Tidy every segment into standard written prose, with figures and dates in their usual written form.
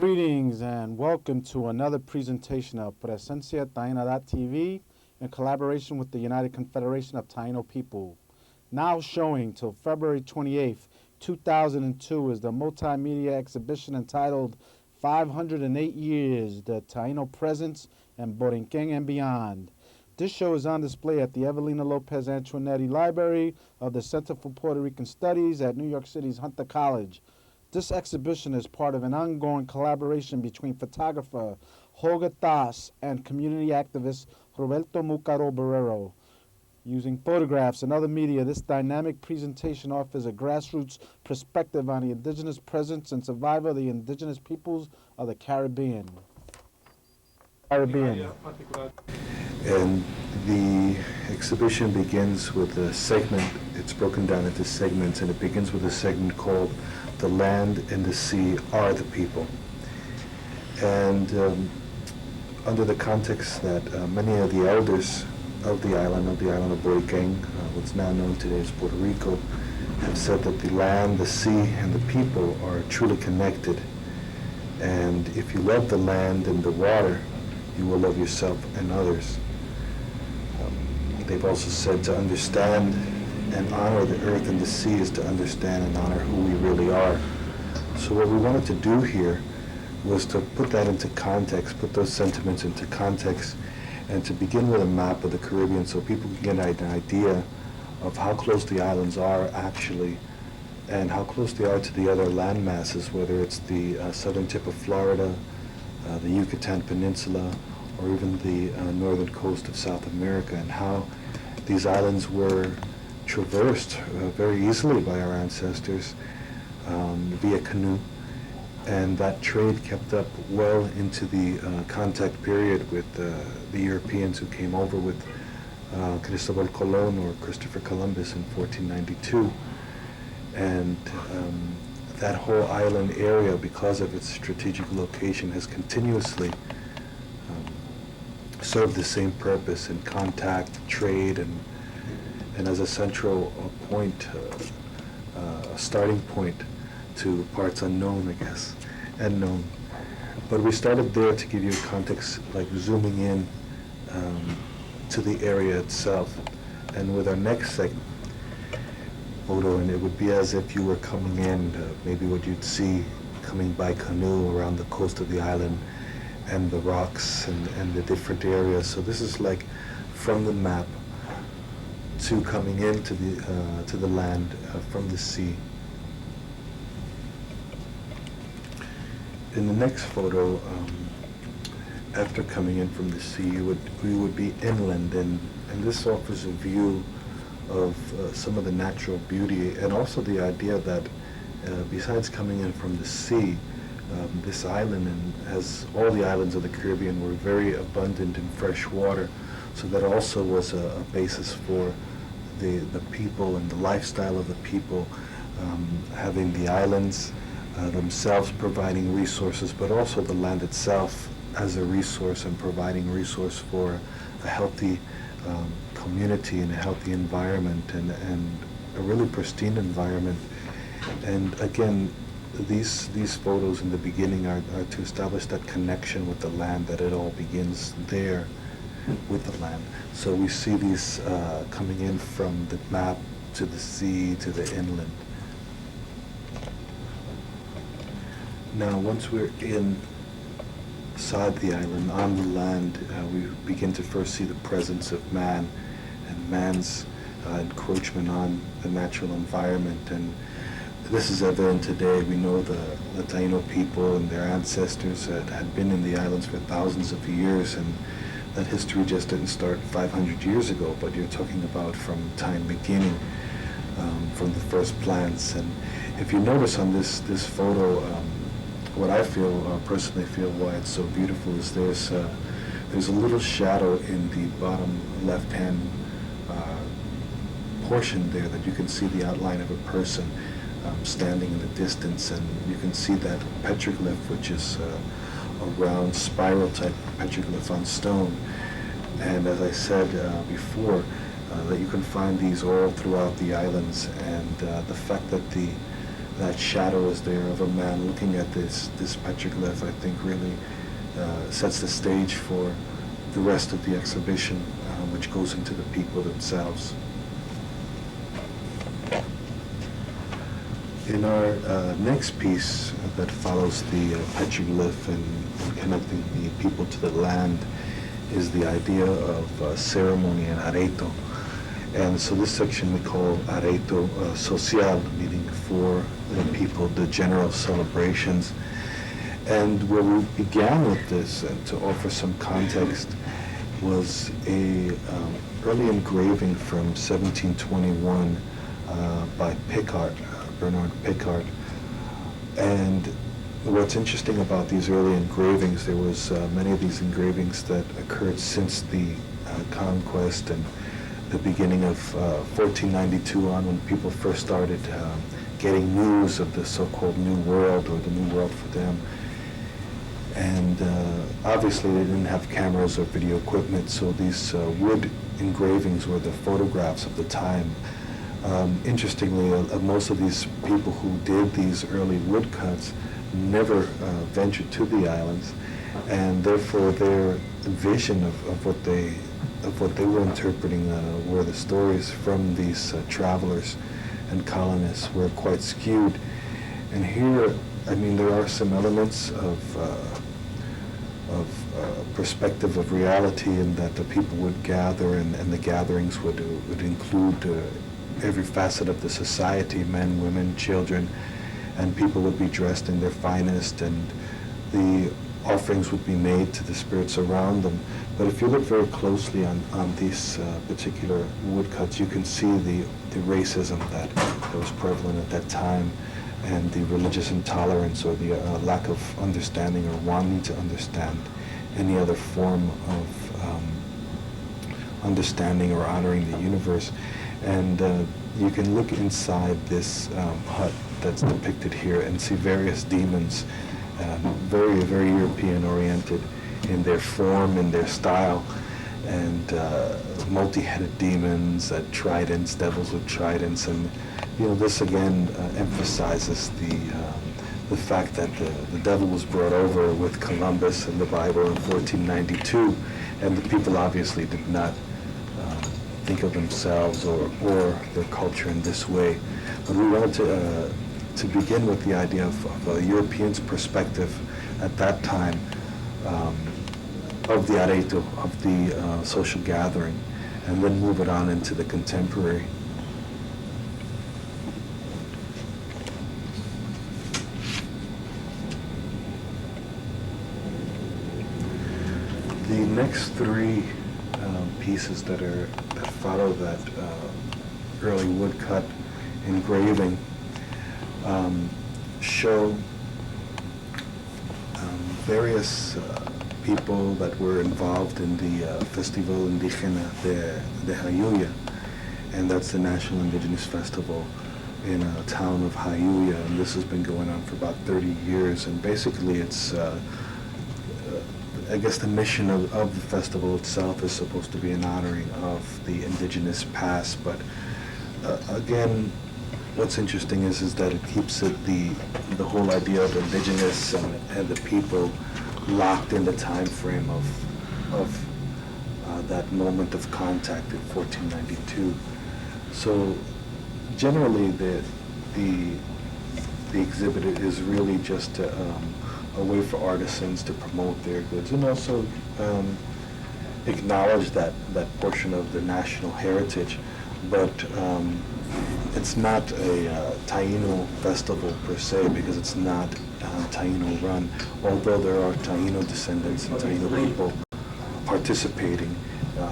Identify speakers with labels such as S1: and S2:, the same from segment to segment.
S1: Greetings and welcome to another presentation of Presencia Taina.tv in collaboration with the United Confederation of Taino People. Now showing till February 28th, 2002 is the multimedia exhibition entitled 508 Years, the Taino Presence and Borinquen and Beyond. This show is on display at the Evelina Lopez Antoinetti Library of the Center for Puerto Rican Studies at New York City's Hunter College. This exhibition is part of an ongoing collaboration between photographer Holger and community activist Roberto Mucaro Barrero. Using photographs and other media, this dynamic presentation offers a grassroots perspective on the indigenous presence and survival of the indigenous peoples of the Caribbean.
S2: And the exhibition begins with a segment. It's broken down into segments, and it begins with a segment called "The Land and the Sea Are the People." And under the context that many of the elders of the island of Borinquen, what's now known today as Puerto Rico, have said that the land, the sea, and the people are truly connected. And if you love the land and the water, you will love yourself and others. They've also said to understand and honor the earth and the sea is to understand and honor who we really are. So what we wanted to do here was to put that into context, put those sentiments into context, and to begin with a map of the Caribbean so people can get an idea of how close the islands are actually and how close they are to the other land masses, whether it's the southern tip of Florida, the Yucatan Peninsula, or even the northern coast of South America, and how these islands were traversed very easily by our ancestors via canoe, and that trade kept up well into the contact period with the Europeans who came over with Cristobal Colon or Christopher Columbus in 1492. And that whole island area, because of its strategic location, has continuously served the same purpose in contact, trade, and as a central point, a starting point to parts unknown, I guess, and known. But we started there to give you context, like zooming in to the area itself. And with our next segment, photo, and it would be as if you were coming in, maybe what you'd see coming by canoe around the coast of the island and the rocks and the different areas. So this is like from the map to coming into the land from the sea. In the next photo, after coming in from the sea, we would be inland, and this offers a view of some of the natural beauty, and also the idea that besides coming in from the sea, this island, and as all the islands of the Caribbean, were very abundant in fresh water, so that also was a basis for the people and the lifestyle of the people, having the islands themselves providing resources, but also the land itself as a resource and providing resource for a healthy community and a healthy environment and a really pristine environment. And again, these photos in the beginning are to establish that connection with the land, that it all begins there with the land. So we see these coming in from the map to the sea to the inland. Now once we're inside the island, on the land, we begin to first see the presence of man and man's encroachment on the natural environment. And this is evident today. We know the Taino people and their ancestors had been in the islands for thousands of years, and that history just didn't start 500 years ago, but you're talking about from time beginning, from the first plants. And if you notice on this photo, what I personally feel why it's so beautiful is there's a little shadow in the bottom left-hand portion there, that you can see the outline of a person standing in the distance, and you can see that petroglyph, which is a round spiral type petroglyph on stone. And as I said before, that you can find these all throughout the islands, and the fact that that shadow is there of a man looking at this petroglyph, I think really sets the stage for the rest of the exhibition, which goes into the people themselves. In our next piece that follows the petroglyph and connecting the people to the land is the idea of ceremony and areto. And so this section we call areto social, meaning for the people, the general celebrations. And where we began with this, and to offer some context, was a early engraving from 1721 by Picard, Bernard Picard. And what's interesting about these early engravings, there was many of these engravings that occurred since the conquest and the beginning of 1492 on, when people first started getting news of the so-called New World, or the New World for them. And obviously they didn't have cameras or video equipment, so these wood engravings were the photographs of the time. Interestingly, most of these people who did these early woodcuts never ventured to the islands, and therefore their vision of what they were interpreting were the stories from these travelers and colonists were quite skewed. And here, I mean, there are some elements of perspective of reality, in that the people would gather, and the gatherings would include every facet of the society, men, women, children, and people would be dressed in their finest, and the offerings would be made to the spirits around them. But if you look very closely on these particular woodcuts, you can see the racism that was prevalent at that time, and the religious intolerance, or the lack of understanding or wanting to understand any other form of understanding or honoring the universe. And you can look inside this hut that's depicted here and see various demons, very, very European-oriented in their form and their style, and multi-headed demons, tridents, devils with tridents, and this again emphasizes the fact that the devil was brought over with Columbus in the Bible in 1492, and the people obviously did not think of themselves or their culture in this way. But we wanted to begin with the idea of a European's perspective at that time of the areto, of the social gathering, and then move it on into the contemporary. The next three pieces that follow that early woodcut engraving show various people that were involved in the Festival Indígena de Jayuya, and that's the National Indigenous Festival in a town of Jayuya, and this has been going on for about 30 years, and basically it's I guess the mission of the festival itself is supposed to be an honoring of the indigenous past, but again, what's interesting is that it keeps it the whole idea of indigenous and the people locked in the time frame of that moment of contact in 1492. So generally, the exhibit is really just a way for artisans to promote their goods, and also acknowledge that portion of the national heritage. But it's not a Taino festival per se, because it's not Taino run, although there are Taino descendants and Taino people participating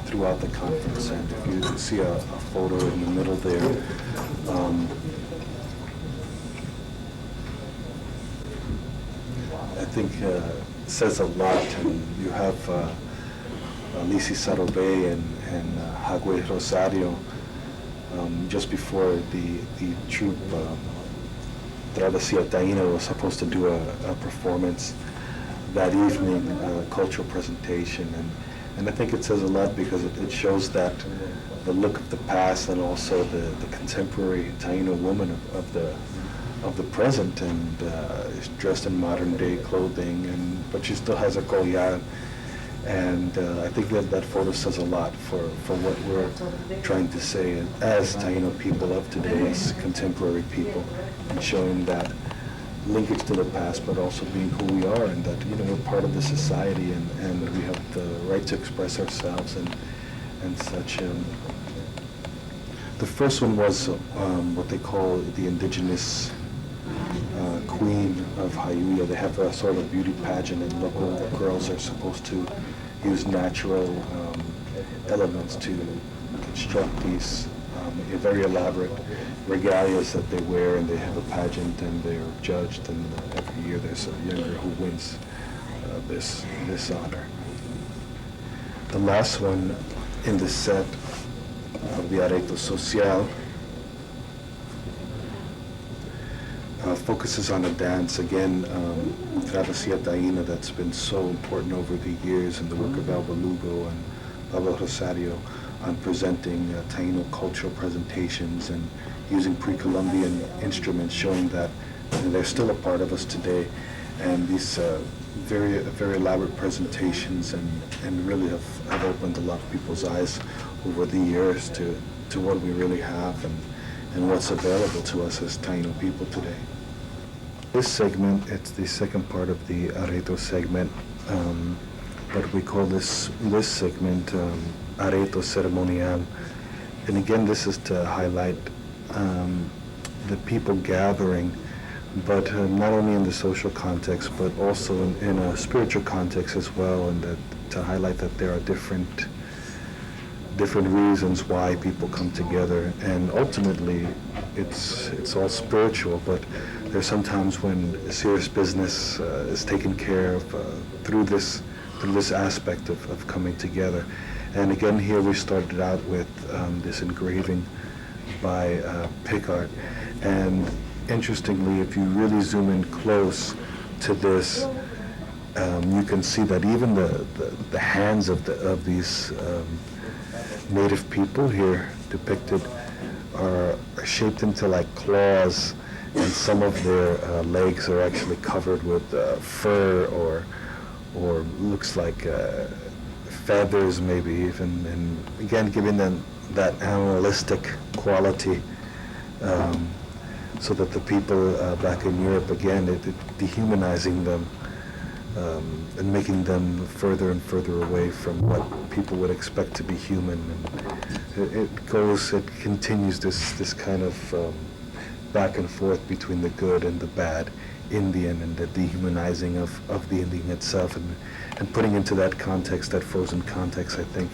S2: throughout the conference. And if you see a photo in the middle there, I think says a lot. And you have Lisi Sarobe and Hagwe Rosario just before the troupe Travesía Taino was supposed to do a performance that evening, a cultural presentation, and I think it says a lot, because it shows that the look of the past and also the contemporary Taino woman of of the present, and is dressed in modern day clothing, but she still has a collar. And I think that photo says a lot for what we're trying to say as Taino people of today, as contemporary people, and showing that linkage to the past, but also being who we are, and that we're part of the society, and we have the right to express ourselves and such. The first one was what they call the indigenous queen of Hayuya. They have a sort of beauty pageant, and local girls are supposed to use natural elements to construct these very elaborate regalias that they wear, and they have a pageant, and they're judged, and every year there's a younger who wins this honor. The last one in the set of the Areto Social focuses on a dance, again, Travesía Taína, that's been so important over the years, and the work of Alba Lugo and Pablo Rosario on presenting Taino cultural presentations and using pre-Columbian instruments, showing that they're still a part of us today. And these very elaborate presentations and really have opened a lot of people's eyes over the years to what we really have and what's available to us as Taino people today. This segment, it's the second part of the Areto segment, but we call this segment Areto Ceremonial. And again, this is to highlight the people gathering, but not only in the social context, but also in a spiritual context as well, and to highlight that there are different reasons why people come together, and ultimately it's all spiritual, but there's sometimes when serious business is taken care of through this aspect of coming together. And again, here we started out with this engraving by Picard, and interestingly, if you really zoom in close to this, you can see that even the hands of these native people here depicted are shaped into like claws, and some of their legs are actually covered with fur or looks like feathers maybe even, and again giving them that animalistic quality, so that the people back in Europe, again, dehumanizing them and making them further and further away from what people would expect to be human. And it continues this kind of back and forth between the good and the bad Indian, and the dehumanizing of the Indian itself, and putting into that context, that frozen context, I think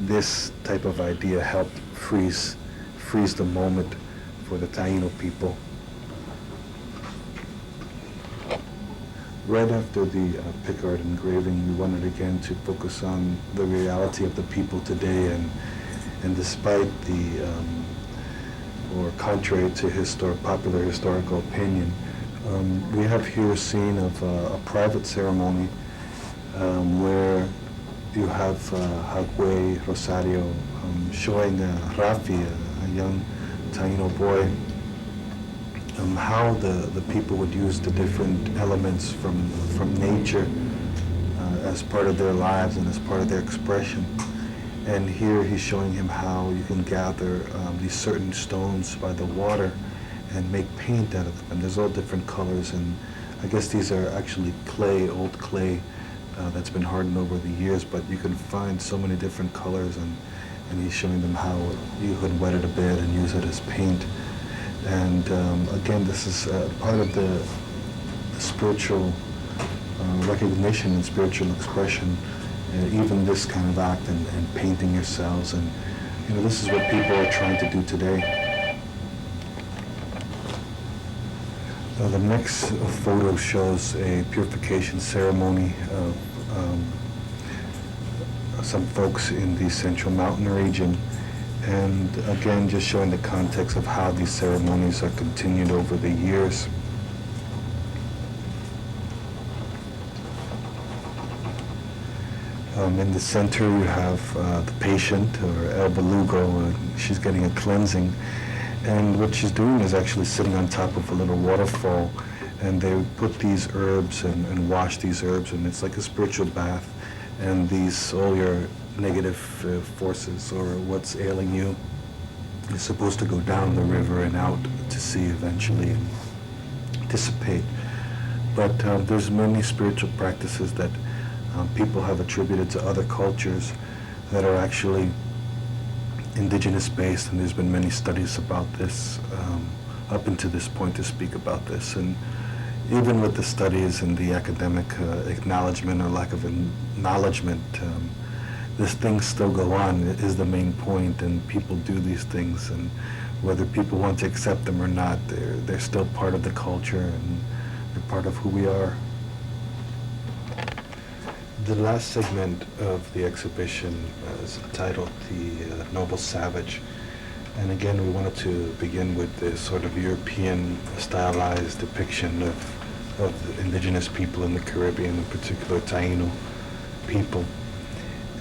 S2: this type of idea helped freeze the moment for the Taino people. Right after the Picard engraving, we wanted again to focus on the reality of the people today, and despite or contrary to popular historical opinion, we have here a scene of a private ceremony where you have Hagwe Rosario showing Rafi, a young Taino boy, how the people would use the different elements from nature as part of their lives and as part of their expression. And here he's showing him how you can gather these certain stones by the water and make paint out of them. And there's all different colors, and I guess these are actually old clay that's been hardened over the years, but you can find so many different colors, and he's showing them how you could wet it a bit and use it as paint. And again, this is part of the spiritual recognition and spiritual expression, even this kind of act and painting yourselves. And this is what people are trying to do today. The next photo shows a purification ceremony of some folks in the Central Mountain region, and again just showing the context of how these ceremonies are continued over the years. In the center you have the patient, or El Belugo, she's getting a cleansing, And what she's doing is actually sitting on top of a little waterfall, and they put these herbs and wash these herbs, and it's like a spiritual bath. And these, all your negative forces or what's ailing you is supposed to go down the river and out to sea eventually and dissipate. But there's many spiritual practices that people have attributed to other cultures that are actually indigenous based, and there's been many studies about this up until this point to speak about this. And even with the studies and the academic acknowledgement or lack of acknowledgement, this things still go on is the main point, and people do these things, and whether people want to accept them or not, they're still part of the culture and they're part of who we are. The last segment of the exhibition is titled The Noble Savage. And again, we wanted to begin with this sort of European stylized depiction of the indigenous people in the Caribbean, in particular Taino people.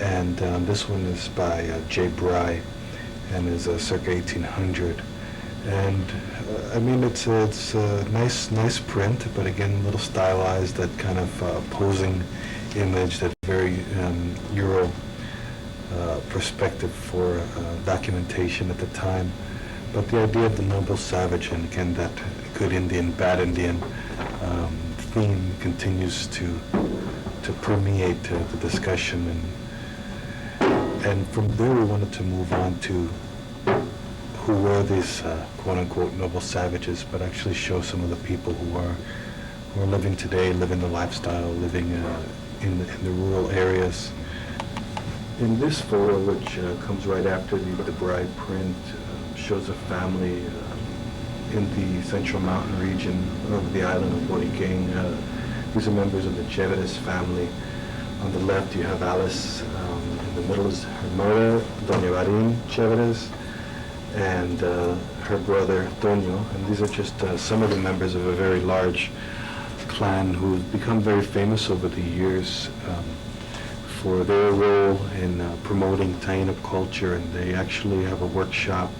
S2: And this one is by J. Bry and is circa 1800. And I mean, it's a nice print, but again, a little stylized, that kind of posing image, that very Euro perspective for documentation at the time. But the idea of the noble savage, and again that good Indian, bad Indian theme continues to permeate the discussion, and from there we wanted to move on to who were these quote-unquote noble savages, but actually show some of the people who are living today, living the lifestyle, living in the rural areas. In this photo, which comes right after the bride print, shows a family in the central mountain region of the island of Boriquén. These are members of the Chéveres family. On the left, you have Alice. In the middle is her mother, Doña Marín Chéveres, and her brother, Toño. And these are just some of the members of a very large clan who've become very famous over the years for their role in promoting Taino culture. And they actually have a workshop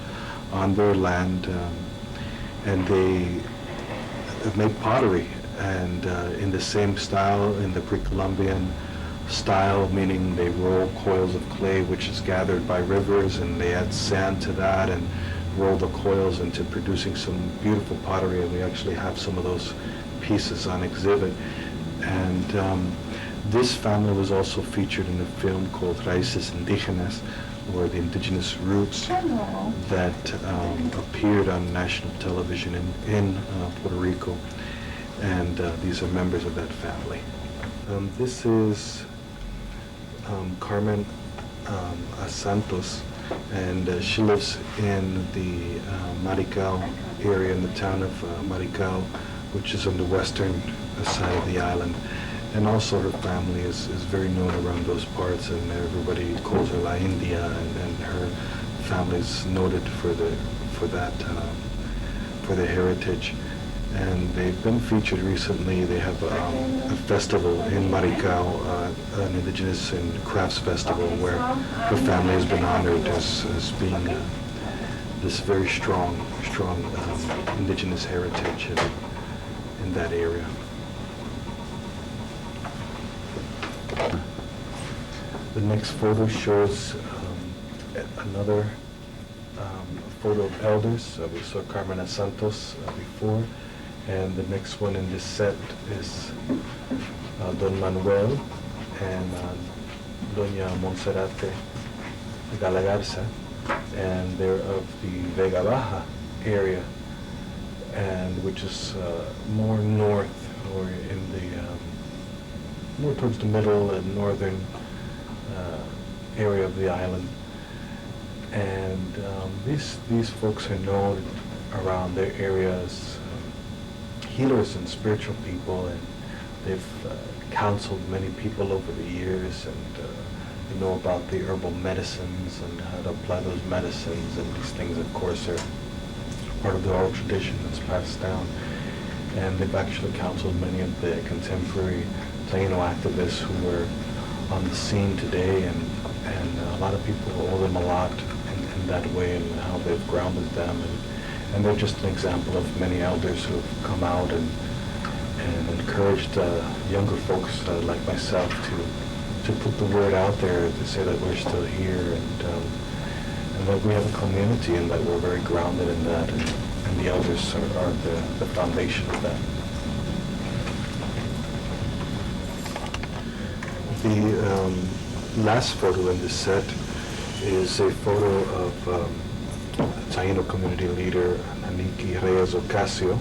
S2: on their land, and they make pottery, and in the same style, in the pre-Columbian style, meaning they roll coils of clay which is gathered by rivers, and they add sand to that and roll the coils into producing some beautiful pottery. And we actually have some of those pieces on exhibit. And this family was also featured in a film called Raíces Indígenas, or the indigenous roots, that appeared on national television in Puerto Rico. And these are members of that family. This is Carmen Santos, and she lives in the Maricao area, in the town of Maricao, which is on the western side of the island. And also her family is very known around those parts, and everybody calls her La India, and her family is noted for their heritage. And they've been featured recently. They have a festival in Maricao, an indigenous and crafts festival, where her family has been honored as being this very strong indigenous heritage in that area. The next photo shows another photo of elders. We saw Carmen Santos before, and the next one in this set is Don Manuel and Doña Monserrate Galagarza, and they're of the Vega Baja area, and which is more north, or in the more towards the middle and northern area of the island. And these folks are known around their area as healers and spiritual people, and they've counseled many people over the years, and they know about the herbal medicines and how to apply those medicines, and these things, of course, are part of the oral tradition that's passed down. And they've actually counseled many of the contemporary Taino activists who are on the scene today, and a lot of people owe them a lot in that way, and how they've grounded them And they're just an example of many elders who have come out and encouraged younger folks like myself to put the word out there, to say that we're still here and that we have a community and that we're very grounded in that, and the elders are the foundation of that. The last photo in this set is a photo of Taino community leader Aniki Reyes Ocasio,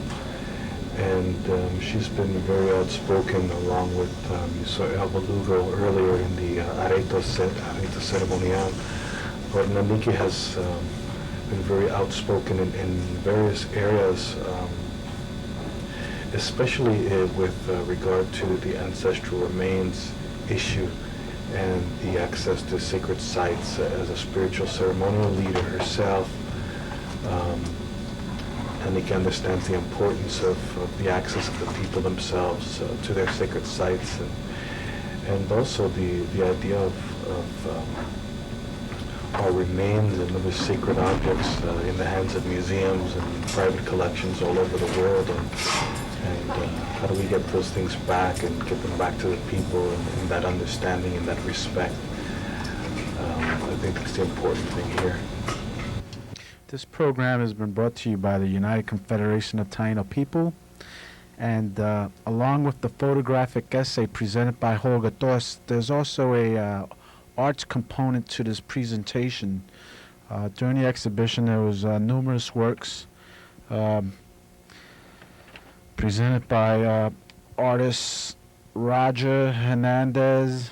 S2: and she's been very outspoken, along with you saw Elba Lugo earlier in the Areto Ceremonial. But Aniki has been very outspoken in various areas, especially with regard to the ancestral remains issue and the access to sacred sites. As a spiritual ceremonial leader herself, Aniki understands the importance of the access of the people themselves to their sacred sites, and also the idea of our remains and other sacred objects in the hands of museums and private collections all over the world, and how do we get those things back and get them back to the people in that understanding and that respect. I think that's the important thing here.
S1: This program has been brought to you by the United Confederation of Taino People, and along with the photographic essay presented by Holger, there's also a arts component to this presentation. During the exhibition, there was numerous works presented by artists Roger Hernandez,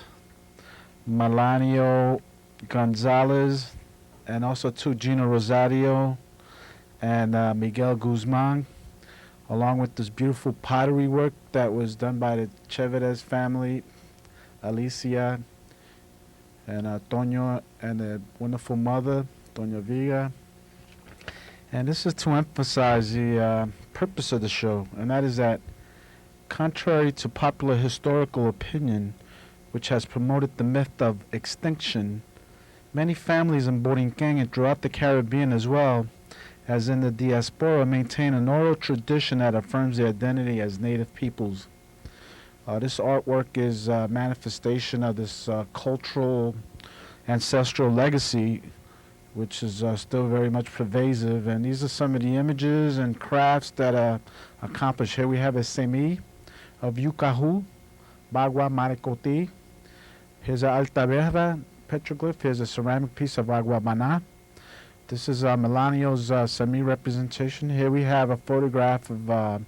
S1: Melanio Gonzalez, and also Gino Rosario and Miguel Guzman, along with this beautiful pottery work that was done by the Chavez family, Alicia and Toño, and the wonderful mother, Doña Viga. And this is to emphasize the purpose of the show, and that is that, contrary to popular historical opinion, which has promoted the myth of extinction, many families in Borinquen and throughout the Caribbean, as well as in the diaspora, maintain an oral tradition that affirms their identity as native peoples. This artwork is a manifestation of this cultural ancestral legacy, which is still very much pervasive. And these are some of the images and crafts that are accomplished. Here we have a semi of Yucahu, Bagua Maricoti. Here's an Altaverra petroglyph. Here's a ceramic piece of Aguabana. This is Melanio's semi-representation. Here we have a photograph of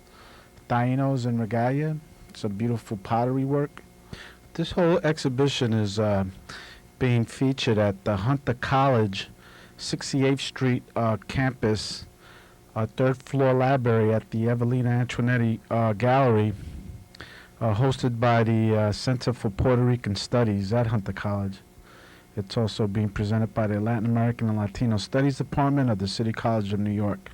S1: Tainos in regalia. It's a beautiful pottery work. This whole exhibition is being featured at the Hunter College 68th Street campus, third floor library at the Evelina Antoinetti Gallery, hosted by the Center for Puerto Rican Studies at Hunter College. It's also being presented by the Latin American and Latino Studies Department of the City College of New York.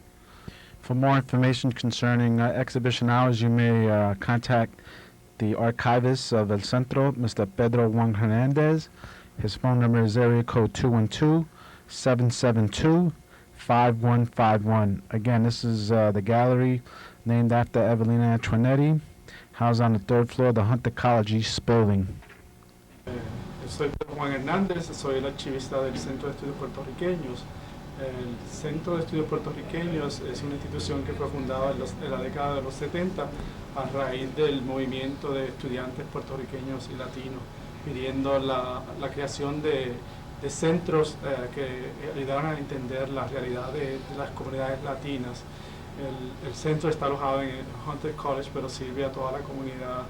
S1: For more information concerning exhibition hours, you may contact the archivist of El Centro, Mr. Pedro Juan Hernandez. His phone number is area code 212-772-5151. Again, this is the gallery named after Evelina Antoinetti, housed on the third floor of the Hunter College East Building.
S3: Soy Pedro Juan Hernández, soy el archivista del Centro de Estudios Puertorriqueños. El Centro de Estudios Puertorriqueños es una institución que fue fundada en la década de los 70 a raíz del movimiento de estudiantes puertorriqueños y latinos, pidiendo la creación de centros que ayudaran a entender la realidad de las comunidades latinas. El centro está alojado en el Hunter College, pero sirve a toda la comunidad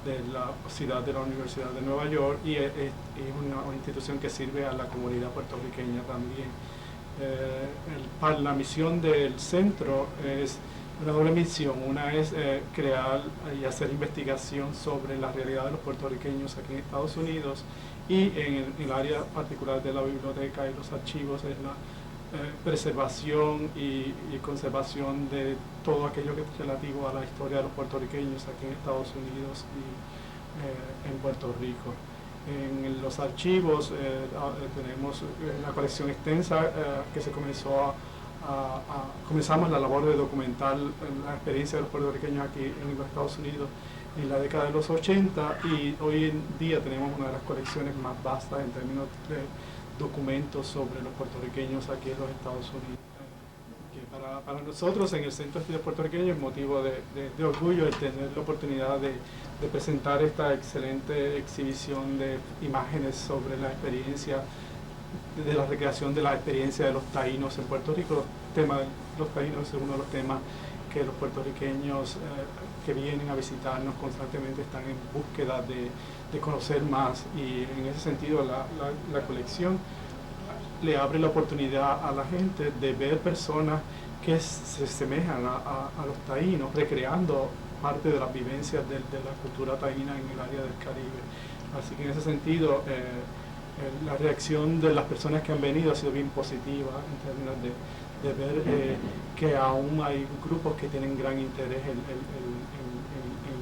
S3: de la ciudad de la Universidad de Nueva York, y es una institución que sirve a la comunidad puertorriqueña también. La misión del centro es una doble misión. Una es crear y hacer investigación sobre la realidad de los puertorriqueños aquí en Estados Unidos, y en el área particular de la biblioteca y los archivos es la preservación y conservación de todo aquello que es relativo a la historia de los puertorriqueños aquí en Estados Unidos y en Puerto Rico. En los archivos tenemos una colección extensa que se comenzó comenzamos la labor de documentar la experiencia de los puertorriqueños aquí en los Estados Unidos en la década de los 80, y hoy en día tenemos una de las colecciones más vastas en términos de documentos sobre los puertorriqueños aquí en los Estados Unidos. Que para nosotros en el Centro de Estudios Puertorriqueños es motivo de orgullo el tener la oportunidad de presentar esta excelente exhibición de imágenes sobre la experiencia de la recreación de la experiencia de los taínos en Puerto Rico. El tema de los taínos es uno de los temas que los puertorriqueños que vienen a visitarnos constantemente están en búsqueda de conocer más, y en ese sentido la colección le abre la oportunidad a la gente de ver personas que se asemejan a los taínos, recreando parte de las vivencias de la cultura taína en el área del Caribe. Así que en ese sentido la reacción de las personas que han venido ha sido bien positiva en términos de ver que aún hay grupos que tienen gran interés en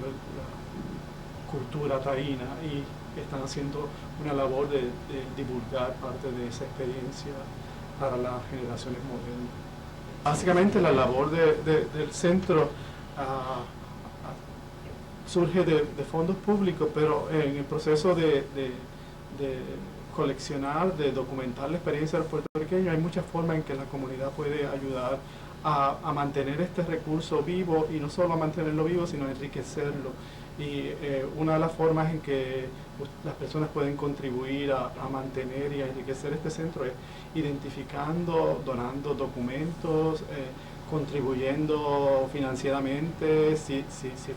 S3: la cultura taína y están haciendo una labor de divulgar parte de esa experiencia para las generaciones modernas. Básicamente la labor del centro surge de fondos públicos, pero en el proceso de coleccionar, de documentar la experiencia de los puertorriqueños, hay muchas formas en que la comunidad puede ayudar a mantener este recurso vivo, y no solo a mantenerlo vivo, sino a enriquecerlo. Y una de las formas en que las personas pueden contribuir a mantener y a enriquecer este centro es identificando, donando documentos, contribuyendo financieramente si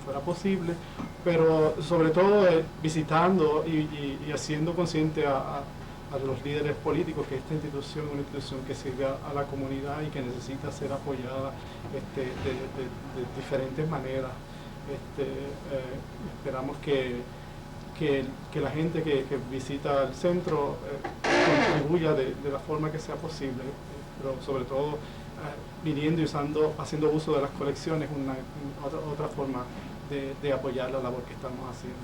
S3: fuera posible, pero sobre todo visitando y haciendo consciente a los líderes políticos que esta institución es una institución que sirve a la comunidad y que necesita ser apoyada de diferentes maneras. Esperamos que la gente que visita el centro contribuya de la forma que sea posible, pero sobre todo viniendo y haciendo uso de las colecciones, otra forma de apoyar la labor que estamos haciendo.